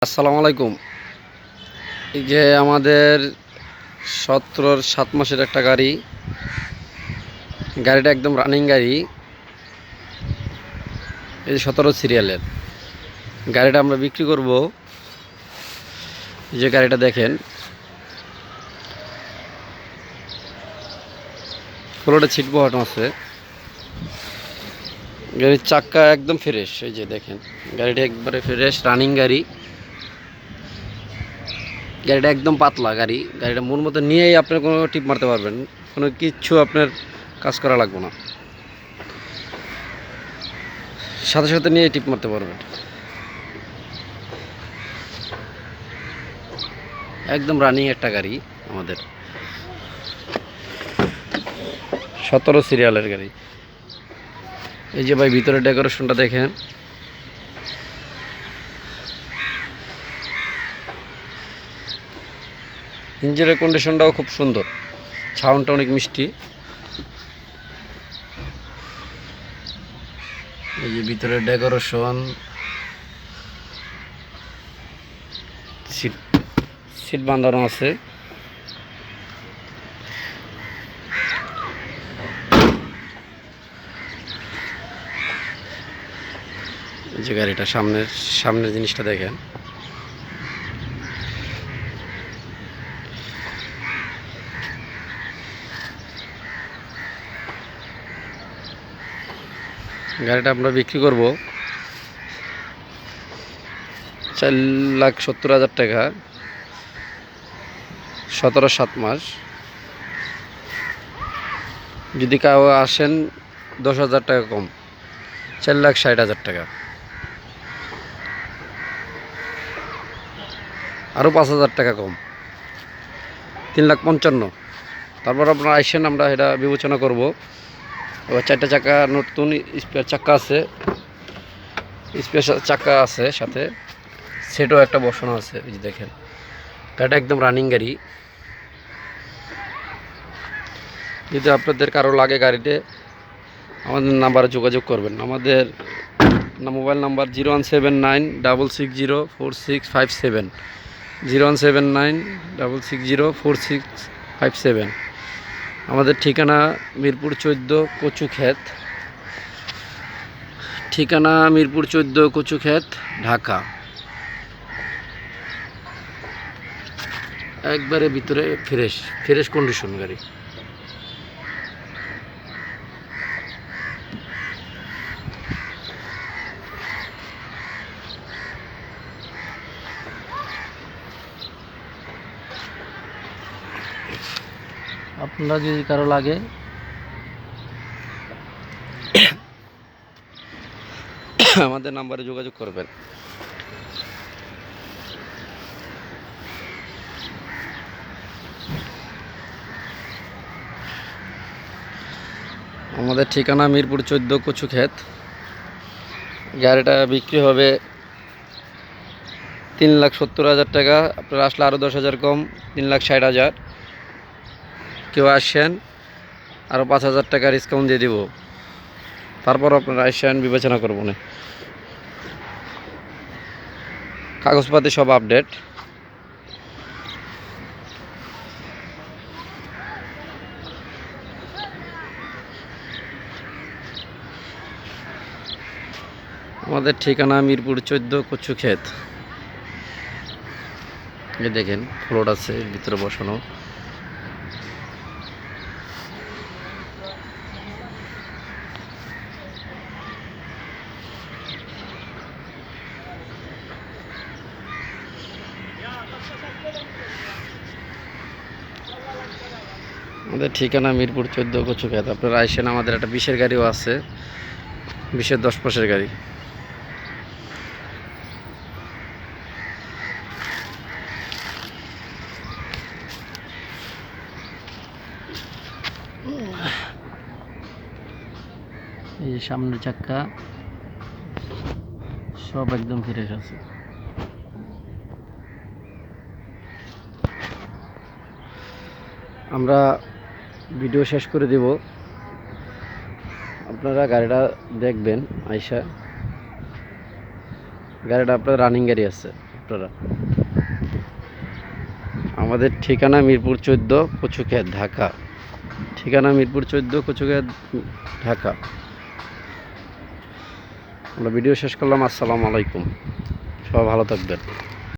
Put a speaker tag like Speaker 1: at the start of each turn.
Speaker 1: আসসালামু আলাইকুম। এই যে আমাদের 7 মাসের একটা গাড়ি, গাড়িটা একদম রানিং গাড়ি। এই যে 17 সিরিয়ালের গাড়িটা আমরা বিক্রি করব। এই যে গাড়িটা দেখেন, পুরোটা ছিট বসানো আছে। গাড়ির চাক্কা একদম ফ্রেশ। এই যে দেখেন, গাড়িটা একবারে ফ্রেশ রানিং গাড়ি। গাড়িটা একদম পাতলা গাড়ি। গাড়িটা মন মতো নিয়েই আপনি কোনো টিপ মারতে পারবেন, কোনো কিচ্ছু আপনার কাজ করা লাগবে না, সাথে সাথে নিয়ে টিপ মারতে পারবেন। একদম রানিং একটা গাড়ি আমাদের, 17 সিরিয়ালের গাড়ি। এই যে ভাই, ভিতরে ডেকোরেশনটা দেখেন, ইঞ্জিনের কন্ডিশনটাও খুব সুন্দর, সাউন্ডটা অনেক মিষ্টি। এই যে ভিতরে ডেকোরেশন, সিট সিট বাঁধানো আছে। এই যে গাড়িটা সামনের জিনিসটা দেখেন। গাড়িটা আমরা বিক্রি করব 4,70,000 টাকা, 7 মাস। যদি কেউ আসেন 10,000 টাকা কম, 4,60,000 টাকা। আরও 5,000 টাকা কম, 3,55,000। তারপর আপনারা আসেন, আমরা এটা বিবেচনা করব। এবার 4টা চাকা নতুন স্পেয়ার চাক্কা আছে, স্পেশাল চাক্কা আছে সাথে, সেটও একটা বসানো আছে। এই যে দেখেন, গাড়িটা একদম রানিং গাড়ি। যদি আপনাদের কারো লাগে গাড়িতে, আমাদের নাম্বারে যোগাযোগ করবেন। আমাদের মোবাইল নাম্বার 017966046570, 017966046570। আমাদের ঠিকানা মিরপুর 14 কচু ক্ষেত, ঢাকা। একবারে ভিতরে ফ্রেশ কন্ডিশন গাড়ি। আপনারা যদি কারো লাগে, আমাদের নাম্বারে যোগাযোগ করবেন। আমাদের ঠিকানা মিরপুর 14 কচু ক্ষেত। গাড়িটা বিক্রি হবে 3,70,000 টাকা। আপনারা আসলে আরও 10,000 কম, 3,60,000। কেউ আসেন, আরও 5,000 টাকা ডিসকাউন্ট দিয়ে দিব। তারপর আপনারা আসেন, বিবেচনা করবো না। কাগজপাতি সব আপডেট। আমাদের ঠিকানা মিরপুর 14 কচু ক্ষেত। এই দেখেন, ফ্লোর আছে ভিতরে বসানো। আমাদের ঠিকানা মিরপুর 14 কচু ক্ষেত। আপনারা আইসেন। আমাদের একটা 20-এর গাড়িও আছে, 20-এর 10 পাশের গাড়ি। এই যে সামনের চাক্কা সব একদম ফ্রেশ আছে। আমরা ভিডিও শেষ করে দেব, আপনারা গাড়িটা দেখবেন আইসা। গাড়িটা আপনার রানিং গাড়ি আছে। আপনারা। আমাদের ঠিকানা মিরপুর 14, কচুক্ষেত, ঢাকা। ঠিকানা মিরপুর 14, কচুক্ষেত, ঢাকা। আমরা ভিডিও শেষ করলাম। আসসালামু আলাইকুম, সবাই ভালো থাকবেন।